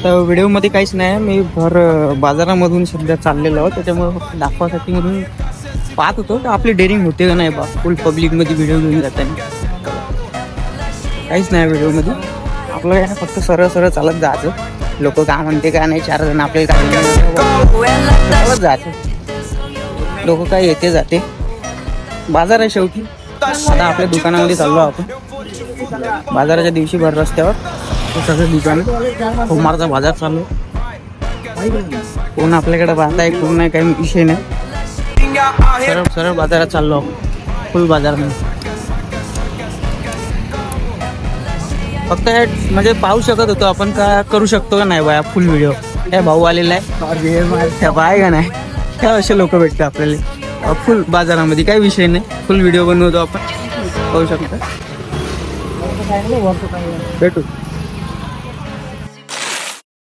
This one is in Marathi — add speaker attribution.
Speaker 1: आता व्हिडिओमध्ये काहीच नाही, मी भर बाजारामधून सध्या चाललेलो आहोत, त्याच्यामुळे फक्त दाखवासाठी म्हणून पाहत होतो तर आपली डेअरिंग होते का नाही बा फुल पब्लिकमध्ये व्हिडिओ घेऊन जाताना. काहीच नाही व्हिडिओमध्ये, आपलं काय फक्त सरळ सरळ चालत जायचं. लोक काय म्हणते काय नाही, 4 जण आपल्याला काय चालत जायचं. लोक काय येते जाते, बाजार आहे शेवटी. आता आपल्या दुकानामध्ये चाललो आपण, बाजाराच्या दिवशी भर रस्त्यावर सगळं दुकान सोमवारचा बाजार चालू. कोण आपल्याकडे पाहताय कोण नाही, काही विषय नाही. सरळ सरळ बाजारात चाललो आपण, फुल बाजार नाही. फक्त म्हणजे पाहू शकत होतो आपण का करू शकतो का नाही बाया फुल व्हिडिओ. काय भाऊ आलेला आहे बाय का नाही, काय असे लोक भेटते आपल्याला फुल बाजारामध्ये. काही विषय नाही, फुल व्हिडिओ बनवतो आपण, पाहू शकतो. भेटू.